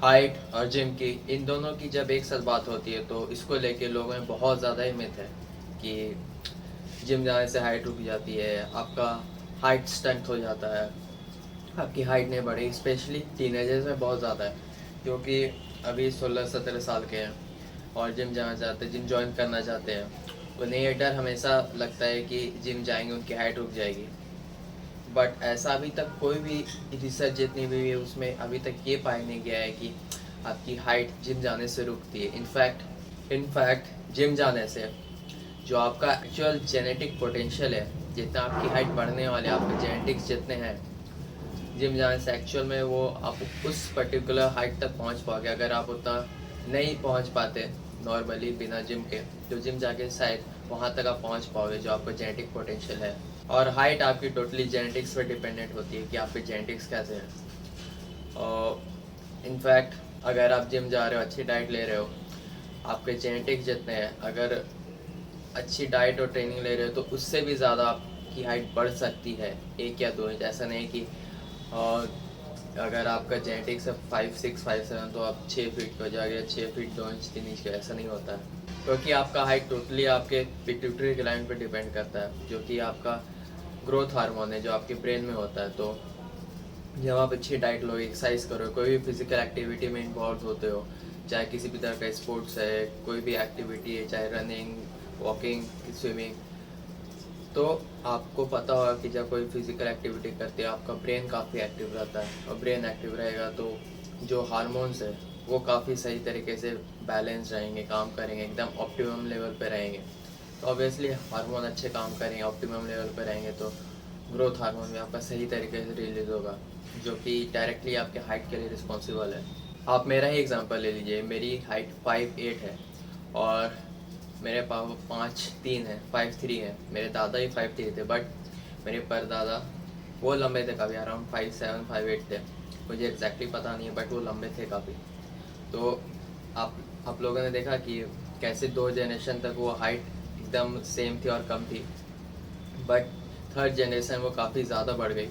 Height और gym की, इन दोनों की जब एक साथ बात होती है तो इसको लेके लोगों में बहुत ज़्यादा ही मिथ है कि जिम जाने से हाइट रुक जाती है, आपका हाइट स्टंट हो जाता है, आपकी हाइट नहीं बढ़ेगी। स्पेशली टीनेजर्स में बहुत ज़्यादा है, क्योंकि अभी 16-17 साल के हैं और जिम जाना चाहते हैं, जिम ज्वाइन करना चाहते हैं। उन्हें ये डर हमेशा लगता है कि जिम जाएंगे उनकी हाइट रुक जाएगी। बट ऐसा अभी तक कोई भी रिसर्च जितनी भी है उसमें अभी तक ये पाया नहीं गया है कि आपकी हाइट जिम जाने से रुकती है। इनफैक्ट जिम जाने से जो आपका एक्चुअल जेनेटिक पोटेंशियल है, जितना आपकी हाइट बढ़ने वाले आपके जेनेटिक्स जितने हैं, जिम जाने से एक्चुअल में वो आप उस पर्टिकुलर हाइट तक पहुंच पाओगे। अगर आप उतना नहीं पहुंच पाते नॉर्मली बिना जिम के, तो जिम जाके शायद वहाँ तक आप पहुंच पाओगे जो आपका जेनेटिक पोटेंशियल है। और हाइट आपकी टोटली जेनेटिक्स पर डिपेंडेंट होती है कि आपके जेनेटिक्स कैसे हैं। और इनफैक्ट अगर आप जिम जा रहे हो, अच्छी डाइट ले रहे हो, आपके जेनेटिक्स जितने हैं, अगर अच्छी डाइट और ट्रेनिंग ले रहे हो तो उससे भी ज़्यादा आपकी हाइट बढ़ सकती है, 1 या 2 इंच। ऐसा नहीं कि अगर आपका जेनेटिक्स है 5'6", 5'7", तो आप 6 फीट के हो जाएगा, 6 फीट 2 इंच 3 इंच का, ऐसा नहीं होता है। क्योंकि आपका हाइट टोटली आपके पिट्यूटरी ग्लैंड पे डिपेंड करता है, जो कि आपका ग्रोथ हार्मोन है जो आपके ब्रेन में होता है। तो जब आप अच्छी डाइट लो, एक्सरसाइज करो, कोई भी फिजिकल एक्टिविटी में इन्वॉल्व होते हो, चाहे किसी भी तरह का स्पोर्ट्स है, कोई भी एक्टिविटी है, चाहे रनिंग, वॉकिंग, स्विमिंग, तो आपको पता होगा कि जब कोई फिजिकल एक्टिविटी करते हैं आपका ब्रेन काफ़ी एक्टिव रहता है। और ब्रेन एक्टिव रहेगा तो जो हार्मोन्स है वो काफ़ी सही तरीके से बैलेंस रहेंगे, काम करेंगे, एकदम ऑप्टिमम लेवल पे रहेंगे। तो ऑब्वियसली हार्मोन अच्छे काम करेंगे, ऑप्टिमम लेवल पे रहेंगे, तो ग्रोथ हार्मोन भी आपका सही तरीके से रिलीज होगा, जो कि डायरेक्टली आपके हाइट के लिए रिस्पॉन्सिबल है। आप मेरा ही एग्जांपल ले लीजिए, मेरी हाइट 5'8" है और मेरे पापा 5'3" है, 5'3" है। मेरे दादा ही 5'3" थे, बट मेरे परदादा वो लंबे थे काफ़ी, अराउंड 5'7", 5'8" थे। मुझे एग्जैक्टली पता नहीं है, बट वो लंबे थे काफ़ी। तो आप लोगों ने देखा कि कैसे 2 जनरेशन तक वो हाइट एकदम सेम थी और कम थी, बट थर्ड जनरेशन वो काफ़ी ज़्यादा बढ़ गई।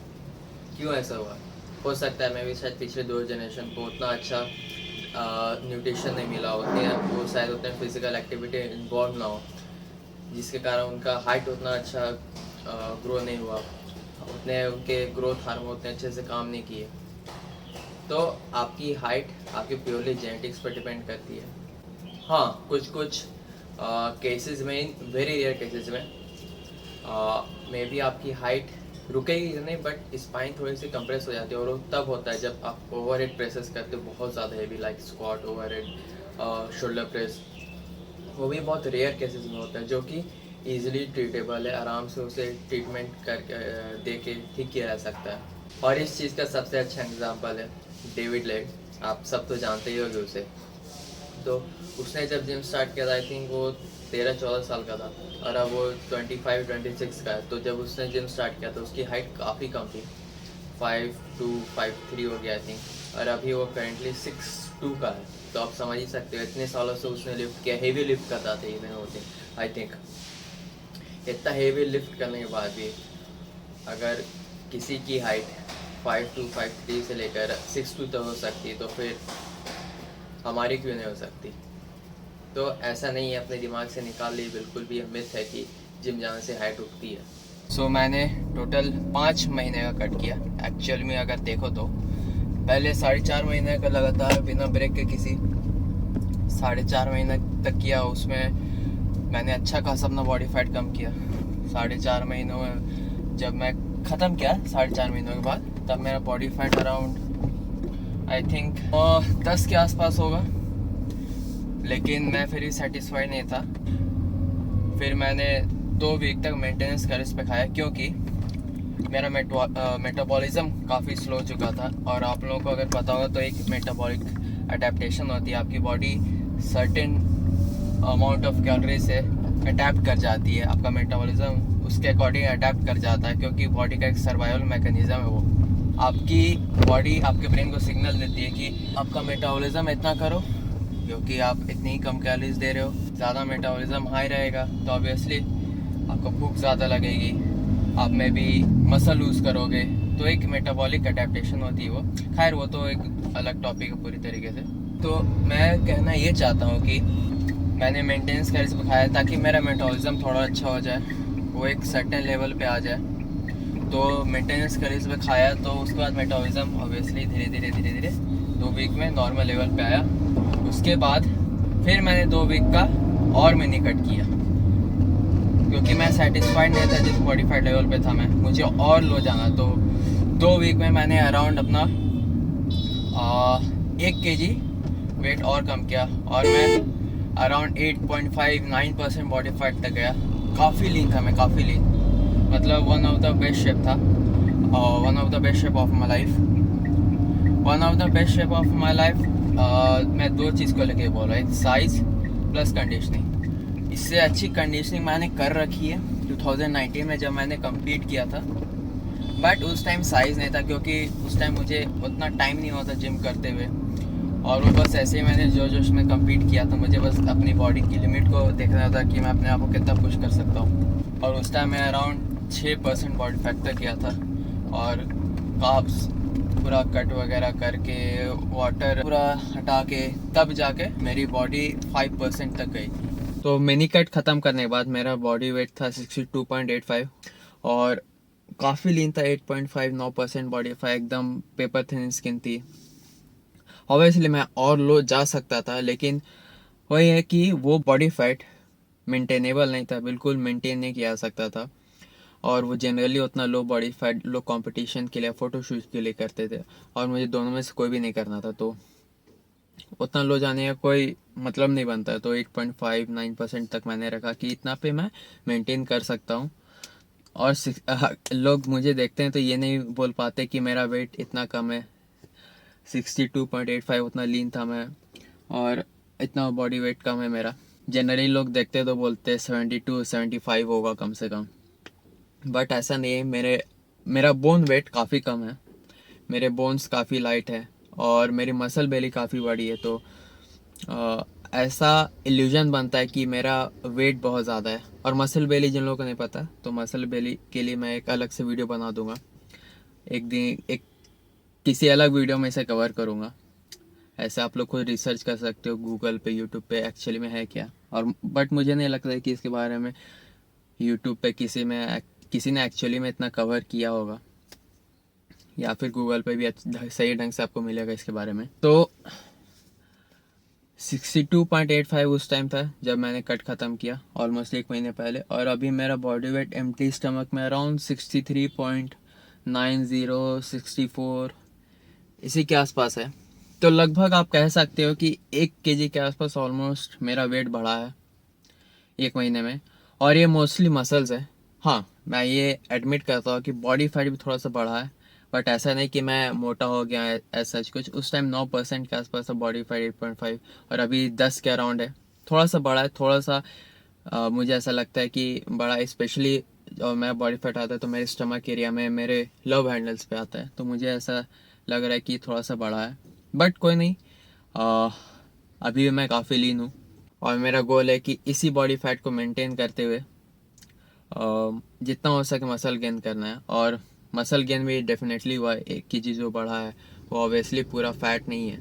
क्यों ऐसा हुआ? हो सकता है मैं भी शायद पिछले 2 जनरेशन को उतना अच्छा न्यूट्रिशन नहीं मिला, उतने वो शायद उतने फिजिकल एक्टिविटी इन्वॉल्व ना हो, जिसके कारण उनका हाइट उतना अच्छा ग्रो नहीं हुआ, उतने उनके ग्रोथ हार्मोन उतने अच्छे से काम नहीं किए। तो आपकी हाइट आपके प्योरली जेनेटिक्स पर डिपेंड करती है। हाँ, कुछ कुछ केसेस में, वेरी रेयर केसेस में मे बी आपकी हाइट रुकेगी नहीं, बट स्पाइन थोड़ी सी कंप्रेस हो जाती है। और वो तब होता है जब आप ओवरहेड प्रेसेस करते हो बहुत ज़्यादा heavy, like squat, overhead, shoulder press. वो भी बहुत रेयर केसेस में होता है, जो कि ईजिली ट्रीटेबल है, आराम से उसे ट्रीटमेंट करके दे के ठीक किया जा सकता है। और इस चीज़ का सबसे अच्छा एग्जांपल है डेविड लेग। आप सब तो जानते ही होंगे उसे। तो उसने जब जिम स्टार्ट किया था, आई थिंक वो 13-14 साल का था, और अब वो 25-26 का है। तो जब उसने जिम स्टार्ट किया तो उसकी हाइट काफ़ी कम थी, 5'2", 5'3" हो गया आई थिंक, और अभी वो करेंटली 6'2" का है। तो आप समझ ही सकते हो, इतने सालों से उसने लिफ्ट किया, हेवी लिफ्ट करता था इवन होते, आई थिंक इतना हेवी लिफ्ट करने के बाद भी अगर किसी की हाइट 5'2", 5'3" से लेकर 6'2" तक हो सकती है, तो फिर हमारी क्यों नहीं हो सकती? तो ऐसा नहीं है, अपने दिमाग से निकाल ली, बिल्कुल भी मिथ है कि जिम जाने से हाइट उठती है। सो मैंने टोटल 5 महीने का कट किया। एक्चुअल में अगर देखो तो पहले 4.5 महीने का लगातार बिना ब्रेक के किसी 4.5 महीने तक किया। उसमें मैंने अच्छा खासा अपना बॉडी फैट कम किया। 4.5 महीनों में जब मैं ख़त्म किया, 4.5 महीनों के बाद, तब मेरा body fat around I think 10 के आसपास होगा। लेकिन मैं फिर भी सेटिस्फाइड नहीं था। फिर मैंने 2 वीक तक मेंटेनेंस कर्स पे खाया, क्योंकि मेरा मेटाबॉलिज्म काफ़ी स्लो हो चुका था। और आप लोगों को अगर पता होगा तो एक मेटाबॉलिक अडेप्टेशन होती है, आपकी body certain amount of calorie से अडेप्ट कर जाती है, आपका मेटाबॉलिज्म उसके अकॉर्डिंग अडेप्ट कर जाता है, क्योंकि बॉडी का एक सर्वाइवल मैकेनिज्म है वो। आपकी बॉडी आपके ब्रेन को सिग्नल देती है कि आपका मेटाबॉलिज्म इतना करो, क्योंकि आप इतनी ही कम कैलोरीज दे रहे हो। ज़्यादा मेटाबॉलिज्म हाई रहेगा तो ऑब्वियसली आपको भूख ज़्यादा लगेगी, आप में भी मसल लूज़ करोगे। तो एक मेटाबॉलिक अडेप्टेशन होती है वो। खैर वो तो एक अलग टॉपिक है पूरी तरीके से। तो मैं कहना ये चाहता हूँ कि मैंने मेंटेनेंस कैरेज पे खाया ताकि मेरा मेटाबॉलिज्म थोड़ा अच्छा हो जाए, वो एक सर्टेन लेवल पे आ जाए। तो मेंटेनेंस कैरेज पे खाया, तो उसके बाद मेटाबॉलिज्म ऑब्वियसली धीरे धीरे 2 वीक में नॉर्मल लेवल पे आया। उसके बाद फिर मैंने 2 वीक का और मैंने कट किया, क्योंकि मैं सेटिस्फाइड नहीं था जिस बॉडी फैट लेवल पे था मैं, मुझे और लो जाना। तो 2 वीक में मैंने अराउंड अपना 1 kg वेट और कम किया, और मैं अराउंड 8.59% बॉडी फैट तक गया। काफ़ी लीन था मैं, काफ़ी लीन, मतलब one of the best shape था, one of the best shape of my life, one of the best shape of my life. मैं 2 चीज़ को लेके बोल रहा हूँ, साइज प्लस कंडीशनिंग। इससे अच्छी कंडीशनिंग मैंने कर रखी है 2019 में जब मैंने कम्पीट किया था। बट उस टाइम साइज़ नहीं था, क्योंकि उस टाइम मुझे उतना टाइम नहीं होता जिम करते हुए, और वो बस ऐसे ही मैंने जोश में कम्पीट किया था। मुझे बस अपनी बॉडी की लिमिट को देखना था कि मैं अपने आप को कितना पुश कर सकता हूँ। और उस टाइम मैं अराउंड 6% बॉडी फैट तक गया था, और कार्ब्स पूरा कट वगैरह करके, वाटर पूरा हटा के, तब जाके मेरी बॉडी 5% तक गई। तो मिनी कट ख़त्म करने के बाद मेरा बॉडी वेट था 62.85, और काफ़ी लीन था, 8.59% बॉडी फैट, एकदम पेपर थिन स्किन थी। ऑब्वियसली मैं और लो जा सकता था, लेकिन वही है कि वो बॉडी फैट मेंटेनेबल नहीं था, बिल्कुल मेंटेन नहीं किया जा सकता था। और वो जनरली उतना लो बॉडी फैट लोग कंपटीशन के लिए, फ़ोटोशूट के लिए करते थे, और मुझे दोनों में से कोई भी नहीं करना था। तो उतना लो जाने का कोई मतलब नहीं बनता। तो 8.59% तक मैंने रखा कि इतना पे मैं मेंटेन कर सकता हूँ। और लोग मुझे देखते हैं तो ये नहीं बोल पाते कि मेरा वेट इतना कम है, 62.85 उतना लीन था मैं, और इतना बॉडी वेट कम है मेरा। जनरली लोग देखते तो बोलते 72-75 होगा कम से कम, बट ऐसा नहीं है। मेरा बोन वेट काफ़ी कम है, मेरे बोन्स काफ़ी लाइट है, और मेरी मसल बेली काफ़ी बड़ी है। तो ऐसा इल्यूजन बनता है कि मेरा वेट बहुत ज़्यादा है। और मसल बेली जिन लोगों को नहीं पता, तो मसल बेली के लिए मैं एक अलग से वीडियो बना दूंगा एक दिन, एक किसी अलग वीडियो में इसे कवर करूँगा। ऐसे आप लोग खुद रिसर्च कर सकते हो गूगल पे, यूट्यूब पे एक्चुअली में है क्या। और बट मुझे नहीं लगता है कि इसके बारे में यूट्यूब पे किसी ने एक्चुअली में इतना कवर किया होगा, या फिर गूगल पे भी सही ढंग से आपको मिलेगा इसके बारे में। तो 62.85 उस टाइम था जब मैंने कट ख़त्म किया, ऑलमोस्ट 1 महीने पहले। और अभी मेरा बॉडी वेट एम्प्टी स्टमक में अराउंड 63.90, 64 इसी के आसपास है। तो लगभग आप कह सकते हो कि 1 kg के आसपास ऑलमोस्ट मेरा वेट बढ़ा है 1 महीने में। और ये मोस्टली मसल्स है। हाँ, मैं ये एडमिट करता हूँ कि बॉडी फैट भी थोड़ा सा बढ़ा है, बट ऐसा नहीं कि मैं मोटा हो गया है ऐसा कुछ। उस टाइम 9% के आसपास था बॉडी फैट, 8.5, और अभी 10 के अराउंड है। थोड़ा सा बड़ा है, थोड़ा सा मुझे ऐसा लगता है कि बड़ा, स्पेशली और मेरा बॉडी फैट आता है तो मेरे स्टमक एरिया में, मेरे लव हैंडल्स पे आता है, तो मुझे ऐसा लग रहा है कि थोड़ा सा बड़ा है। बट कोई नहीं, अ, अभी भी मैं काफ़ी लीन हूँ, और मेरा गोल है कि इसी बॉडी फैट को मेंटेन करते हुए जितना हो सके मसल गेन करना है। और मसल गेन भी डेफिनेटली हुआ है, एक की चीज़ जो बढ़ा है वो ऑब्वियसली पूरा फैट नहीं है,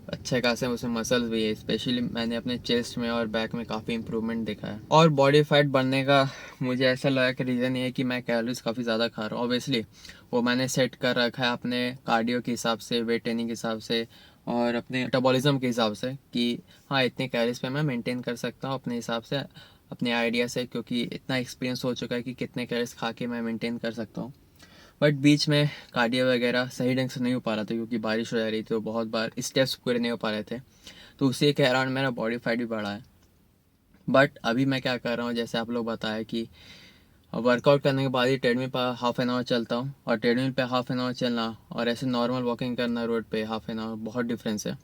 अच्छे खासे उसमें मसल्स भी है। स्पेशली मैंने अपने चेस्ट में और बैक में काफ़ी इंप्रूवमेंट देखा है। और बॉडी फैट बढ़ने का मुझे ऐसा लगा कि रीज़न ये है कि मैं कैलोरीज काफ़ी ज़्यादा खा रहा हूँ। ऑब्वियसली वो मैंने सेट कर रखा है अपने कार्डियो के हिसाब से, वेट ट्रेनिंग के हिसाब से, और अपने मेटाबॉलिज्म के हिसाब से, कि हाँ इतने कैलोरीज पे मैं मेंटेन कर सकता हूँ अपने हिसाब से, अपने आइडिया से, क्योंकि इतना एक्सपीरियंस हो चुका है कि कितने कैलोरीज खा के मैं मेंटेन कर सकता हूँ। बट बीच में कार्डियो वगैरह सही ढंग से नहीं हो पा रहा था, क्योंकि बारिश हो जा रही थी, तो बहुत बार स्टेप्स पूरे नहीं हो पा रहे थे, तो उसी के अराउंड मेरा बॉडी फैट भी बढ़ा है। बट अभी मैं क्या कर रहा हूँ, जैसे आप लोग बताया कि वर्कआउट करने के बाद ही ट्रेडमिल पर हाफ एन आवर चलता हूँ, और ट्रेडमिल पे हाफ एन आवर चलना और ऐसे नॉर्मल वॉकिंग करना रोड पे हाफ एन आवर, बहुत डिफरेंस है।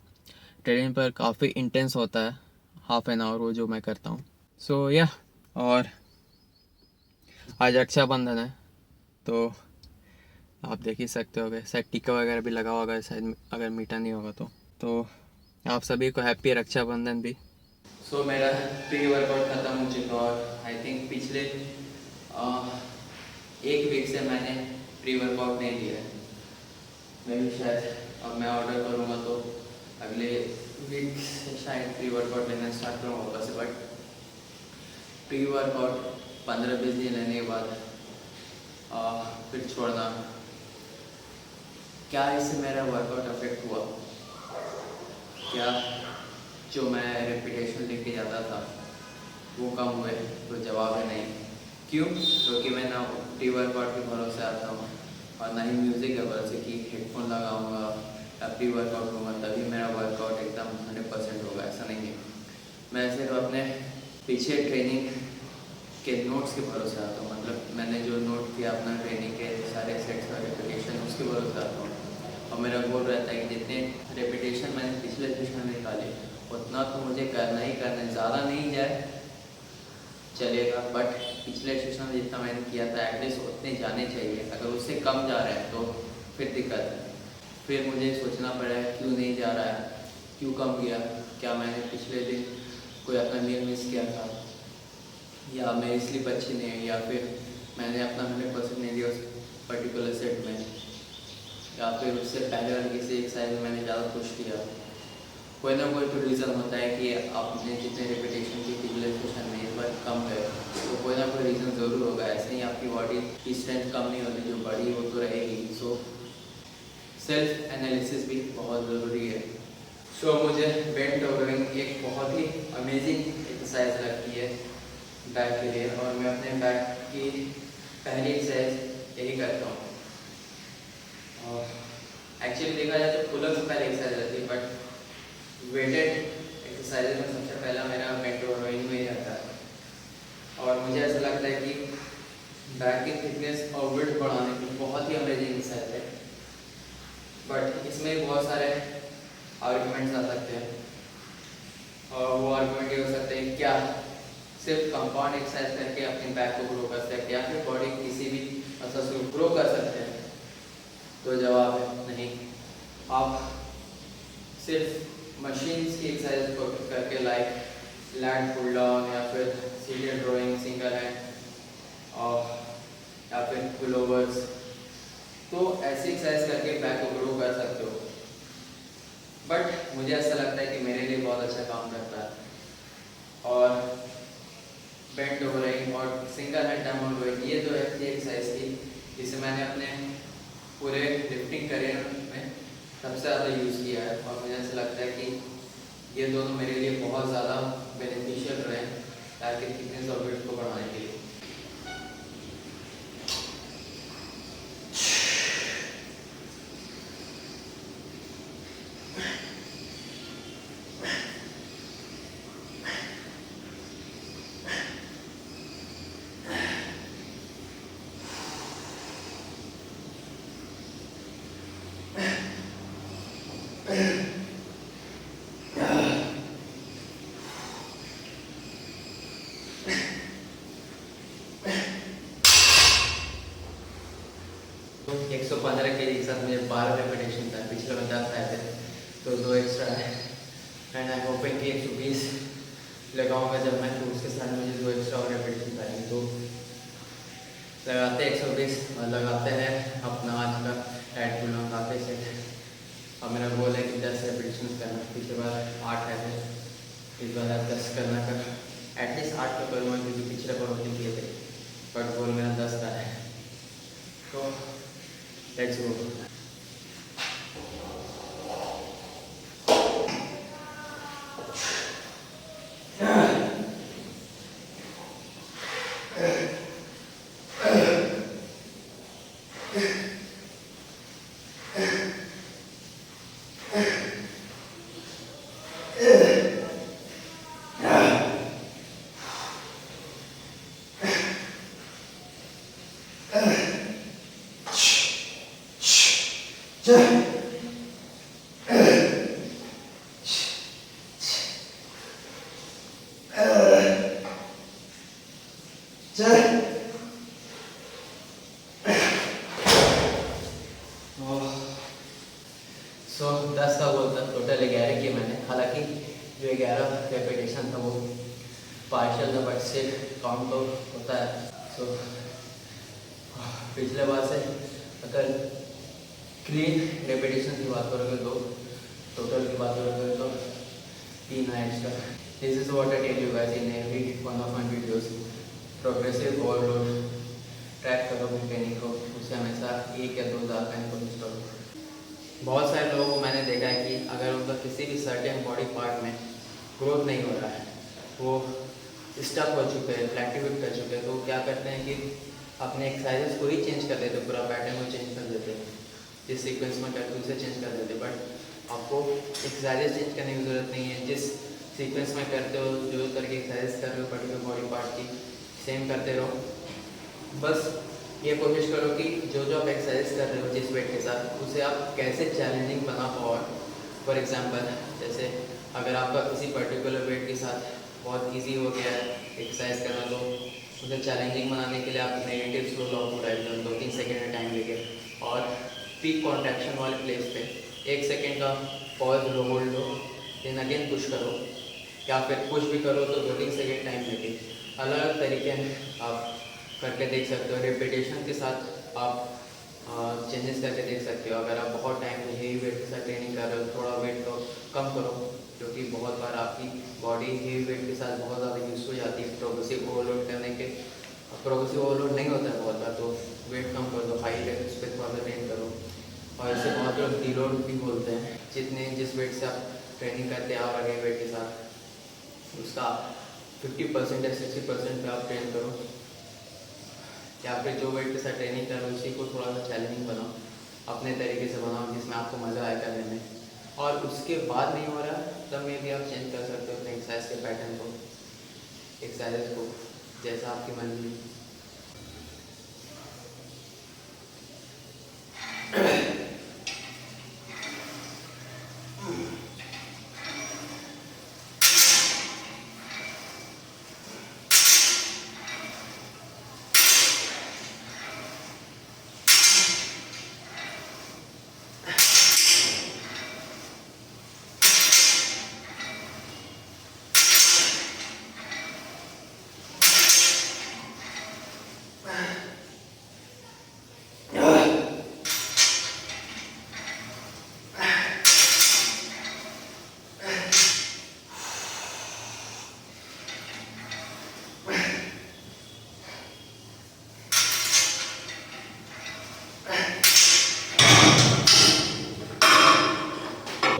ट्रेडमिल पर काफ़ी इंटेंस होता है हाफ एन आवर वो जो मैं करता हूँ। सो या, और आज रक्षाबंधन है, तो आप देख ही सकते हो, शायद टीका वगैरह भी लगा होगा शायद, अगर मीठा नहीं होगा तो आप सभी को हैप्पी रक्षाबंधन भी। सो मेरा प्री वर्कआउट ख़त्म हो चुका, और आई थिंक पिछले 1 वीक से मैंने प्री वर्कआउट नहीं लिया है। मैं भी शायद अब मैं ऑर्डर करूँगा तो अगले वीक से शायद प्री वर्कआउट लेना स्टार्ट करूँगा वापस से। बट प्री वर्कआउट 15-20 दिन लेने के बाद फिर छोड़ना, क्या इससे मेरा वर्कआउट अफेक्ट हुआ? क्या जो मैं रेपिटेशन लेके जाता था वो कम हुए? तो जवाब है नहीं। क्यों? क्योंकि मैं ना प्री वर्कआउट के भरोसे आता हूँ और ना ही म्यूज़िक के भरोसे कि हेडफोन लगाऊंगा या प्री वर्कआउट करूँगा तभी मेरा वर्कआउट एकदम 100% होगा, ऐसा नहीं है। मैं सिर्फ अपने पीछे ट्रेनिंग के नोट्स के भरोसे आता हूँ, मतलब मैंने जो नोट किया अपना ट्रेनिंग के सारे सेट्स और रेपिटेशन उसके भरोसे आता हूँ। और मेरा गोल रहता है कि जितने रेपिटेशन मैंने पिछले सेशन में निकाले उतना तो मुझे करना ही करना है। ज़्यादा नहीं जाए चलेगा, बट पिछले सेशन में जितना मैंने किया था एटलीस्ट उतने जाने चाहिए। अगर उससे कम जा रहा है तो फिर दिक्कत है। फिर मुझे सोचना पड़ा है क्यों नहीं जा रहा है, क्यों कम गया, क्या मैंने पिछले दिन कोई अपना मील मिस किया था, या मेरी स्लीप अच्छी नहीं है, या फिर मैंने अपना 100% नहीं दिया उस पर्टिकुलर सेट में, या फिर उससे पहले वाले किसी एक्सरसाइज में मैंने ज़्यादा पुश किया। कोई ना कोई तो रीज़न होता है कि आपने जितने रेपिटेशन की पिछले सेशन में इस बार कम गए, तो कोई ना कोई रीज़न ज़रूर होगा। ऐसे ही आपकी बॉडी की स्ट्रेंथ कम नहीं होती, जो बढ़ी वो तो रहेगी। सो सेल्फ एनालिसिस भी बहुत ज़रूरी है। सो मुझे बेंट ओवरविंग एक बहुत ही अमेजिंग एक्सरसाइज लगती है बैक के लिए, और मैं अपने बैक की पहली एक्सरसाइज यही करता हूँ। और एक्चुअली देखा जाए तो पुल अप्स पहले एक्सरसाइज रहती है, बट वेटेड एक्सरसाइज में सबसे पहला मेरा बेंट ओवरविंग में ही रहता है। और मुझे ऐसा लगता है कि बैक की थिकनेस और विड्थ बढ़ाने की बहुत ही अमेजिंग एक्सरसाइज है। बट इसमें बहुत सारे आर्गूमेंट्स आ सकते हैं, और वो आर्गूमेंट ये हो सकते हैं क्या सिर्फ कंपाउंड एक्सरसाइज करके अपने बैक को ग्रो कर सकते हैं, या फिर बॉडी किसी भी मसल से ग्रो कर सकते हैं? तो जवाब है नहीं। आप सिर्फ मशीन्स की एक्सरसाइज को करके लाइक लैट पुल डाउन या फिर सीटेड रोइंग सिंगल हैंड और या फिर पुल ओवर्स, तो ऐसी एक्सरसाइज करके बैक को ग्रो कर सकते हो। बट मुझे ऐसा लगता है कि मेरे लिए बहुत अच्छा काम करता है। और बेंट ओवरविंग और सिंगल हैंड डाउन रोइंग, ये तो ऐसी एक्सरसाइज थी जिसे मैंने अपने पूरे लिफ्टिंग करियर में सबसे ज़्यादा यूज़ किया है। और मुझे ऐसा लगता है कि ये दोनों मेरे लिए बहुत ज़्यादा बेनिफिशियल रहे ताकि थिकनेस और वेट को बढ़ाने के लिए। तो 115 के साथ मुझे 12 रेपिटेशन था, पिछले में 10 आए थे, तो 2 एक्स्ट्रा है। एंड आई होपिंग कि 120 लगाऊंगा जब मैं, तो उसके साथ मुझे 2 एक्स्ट्रा और रेपिटेशन आएंगे। तो लगाते 120 और लगाते हैं अपना आज का एड पुल डाउन काफ़ी सेट। और मेरा गोल है कि 10 रेपिटेशन करना। पिछले बार 8 आए थे, इस बार 10 करना का एटलीस्ट 8 तो करूँगा, क्योंकि पिछले बार होने किए थे, बट गोल मेरा 10 का है। तो लेट्स गो। सो 10 का गोल था, टोटल 11 किए मैंने। हालांकि जो 11 रेपिटेशन था वो पार्शियल था, बट स्टिल काउंट तो होता है। सो पिछले बार से अगर क्लीन रेपिटेशन की बात करोगे तो टोटल की बात करोगे तो 3 है extra. This is what I tell you guys in every one of my videos. Progressive overload track करो अपनी ट्रेनिंग को, उससे हमेशा 1 या 2 ज़्यादा करने की कोशिश करो। बहुत सारे लोगों को मैंने देखा है कि अगर उनका किसी भी सर्टेन बॉडी पार्ट में ग्रोथ नहीं हो रहा है, वो स्टक हो चुके हैं, फ्लैक्टिवेट कर चुके हैं, तो क्या करते हैं कि अपने एक्सरसाइजेस को ही चेंज कर देते, पूरा पैटर्न को चेंज कर देते हैं, जिस सीक्वेंस में करते उसे चेंज कर देते। बट आपको एक्सरसाइजेस चेंज करने की ज़रूरत नहीं है। जिस सीक्वेंस में करते हो, जो करके एक्सरसाइज कर रहे हो पर्टिकुलर बॉडी पार्ट की, सेम करते रहो। बस ये कोशिश करो कि जो जो आप एक्सरसाइज कर रहे हो जिस वेट के साथ, उसे आप कैसे चैलेंजिंग बना पाओ। फॉर एग्जांपल, जैसे अगर आपका किसी पर्टिकुलर वेट के साथ बहुत इजी हो गया है एक्सरसाइज करना, तो उसे चैलेंजिंग बनाने के लिए आप नेगेटिव स्लो लॉ को डाल दो 2-3 सेकेंड का टाइम लेके, और पीक कॉन्ट्रैक्शन वाले प्लेस पे 1 सेकेंड का पॉज लो, होल्ड लो, देन अगेन पुश करो, या फिर पुश भी करो तो 2-3 सेकेंड टाइम लेके अलग अलग तरीके आप करके देख सकते हो। रिपीटेशन के साथ आप चेंजेस करके देख सकते हो। अगर आप बहुत टाइम में हेवी वेट के साथ ट्रेनिंग कर रहे हो, थोड़ा वेट को कम करो, क्योंकि बहुत बार आपकी बॉडी हेवी वेट के साथ बहुत ज़्यादा यूज हो जाती है प्रोग्रेसिव ओवरलोड करने के। प्रोग्रेसिव ओवरलोड नहीं होता है बहुत बार, तो वेट कम कर दो, हाई लेवल्स पे थोड़ा सा ट्रेन करो। और इसे बहुत लोग डीलोड भी बोलते हैं। जिस वेट से आप ट्रेनिंग करते आ रहे वेट के साथ, उसका 50% या 60% पे आप ट्रेन करो, या फिर जो वेट के साथ ट्रेनिंग कर रहे हो उसी को थोड़ा सा चैलेंजिंग बनाओ, अपने तरीके से बनाओ जिसमें आपको मज़ा आए करने में। और उसके बाद नहीं हो रहा तब में भी आप चेंज कर सकते हो अपने एक्सरसाइज के पैटर्न को, एक्सरसाइज को, जैसा आपकी मर्जी।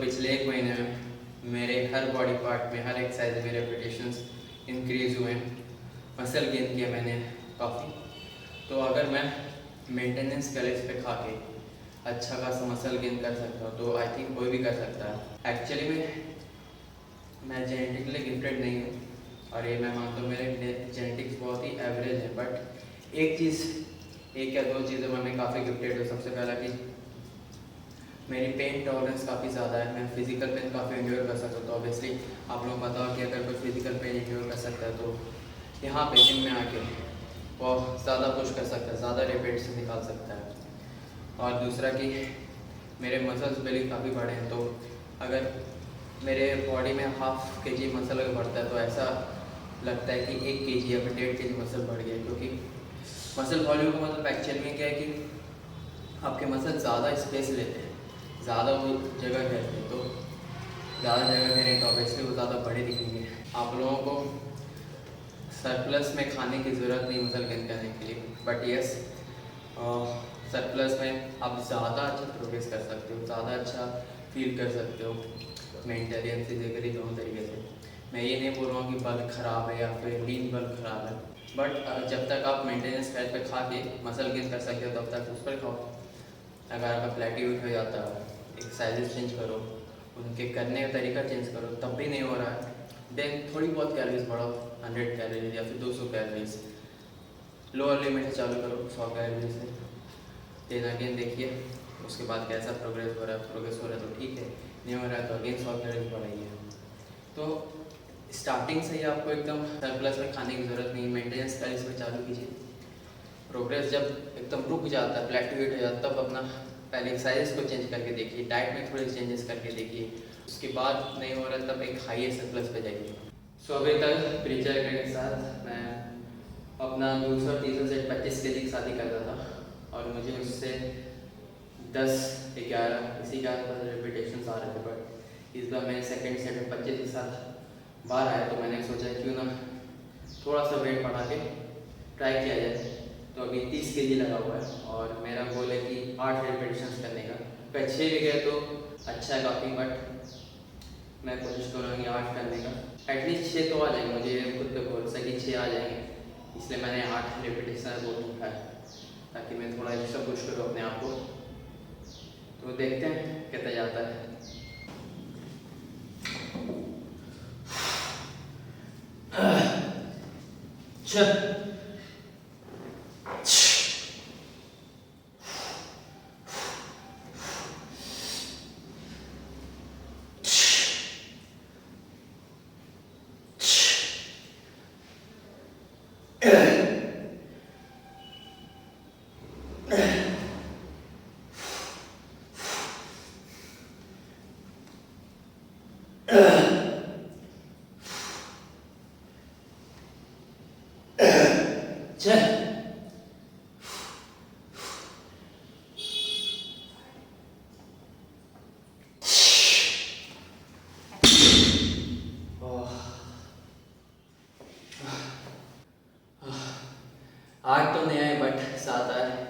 पिछले 1 महीने में मेरे हर बॉडी पार्ट में, हर एक्सरसाइज में रेपिटेशंस इंक्रीज हुए, मसल गेन किया मैंने काफ़ी। तो अगर मैं मेंटेनेंस कैलोरीज पे खा के अच्छा खासा मसल गेन कर सकता हूँ, तो आई थिंक कोई भी कर सकता है। एक्चुअली मैं जेनेटिकली गिफ्टेड नहीं हूँ, और ये मैं मानता हूँ मेरे जेनेटिक्स बहुत ही एवरेज है। बट एक या 2 चीज़ों में मैं काफ़ी गिफ्टेड हूँ। सबसे पहला कि मेरी पेन टॉलरेंस काफ़ी ज़्यादा है, मैं फिजिकल पेन काफ़ी एंड्योर कर सकता हूँ। तो ऑब्वियसली आप लोग बताओ कि अगर कोई फिजिकल पेन एंड्योर कर सकता है, तो यहाँ पे जिम में आके वो ज़्यादा पुश कर सकता है, ज़्यादा रेपिटेशन निकाल सकता है। और दूसरा कि मेरे मसल्स भी काफ़ी बड़े हैं, तो अगर मेरे बॉडी में 1/2 kg मसल अगर बढ़ता है, तो ऐसा लगता है कि 1 kg या फिर 1.5 kg मसल बढ़ गया। क्योंकि मसल वॉल्यूम का मतलब एक्चुअल में क्या है कि आपके मसल ज़्यादा स्पेस लेते हैं, ज़्यादा वो जगह घेरते हैं। तो ज़्यादा जगह घेरें तो ऑब्वियसली वो ज़्यादा बड़े दिखेंगे। आप लोगों को सरप्लस में खाने की ज़रूरत नहीं मसल गेन करने के लिए, बट यस, सरप्लस में आप ज़्यादा अच्छा प्रोग्रेस कर सकते हो, ज़्यादा अच्छा फील कर सकते हो मेंटली एंड फिजिकली, दोनों तरीके से। मैं ये नहीं बोल रहा हूँ कि बल्क ख़राब है या फिर लीन बल्क ख़राब है, बट जब तक आप मेंटेनेंस फैट पे खा के मसल गेन कर सकते हो, तब तक उस पर खाओ। अगर आपका प्लेटिट्यूड हो जाता है, एक्सरसाइजेस चेंज करो, उनके करने का तरीका चेंज करो, तब भी नहीं हो रहा है, देन थोड़ी बहुत कैलोरीज बढ़ाओ, 100 कैलोरीज या फिर 200 कैलोरीज, लोअर लिमिट से चालू करो 100 कैलोरीज से, देन अगेन देखिए उसके बाद कैसा प्रोग्रेस हो रहा है तो ठीक है, नहीं हो रहा है तो अगेन 100 कैलोरीज बढ़ाइए। तो स्टार्टिंग से ही आपको एकदम सरप्लस में खाने की ज़रूरत नहीं, मेंटेनेंस कैलोरीज में चालू कीजिए। प्रोग्रेस जब एकदम रुक जाता है, प्लेटिट्यूड हो जाता है, तब अपना पहले एक्सरसाइज को चेंज करके देखिए, डाइट में थोड़े चेंजेस करके देखिए, उसके बाद नहीं हो रहा तब एक हाई सरप्लस पे जाइए। सो अभी तक प्रीचर के साथ मैं अपना दूसरा तीसरा सेट 25 kg की शादी करता था, और मुझे उससे 10-11 इसी के आसपास रिपीटेशन आ रहे थे, बट इस बार मैंने सेकंड सेट में 25 के साथ बाहर आया, तो मैंने सोचा क्यों ना थोड़ा सा वेट बढ़ा के ट्राई किया जाए। तो अभी 30 केजी लगा हुआ है और मेरा गोल है कि 8 रिपीटेशन करने का। अगर 6 भी गए तो अच्छा है काफ़ी, बट मैं कोशिश करूँगा कि 8 करने का। एटलीस्ट 6 तो आ जाएंगे, मुझे खुद पे भरोसा कि 6 आ जाएंगे, इसलिए मैंने 8 रिपीटेशन बोल रखा है ताकि मैं थोड़ा एक्स्ट्रा पुश करूँ अपने आप को। तो देखते हैं कितना जाता है। आठ तो नहीं आए बट 7 आए।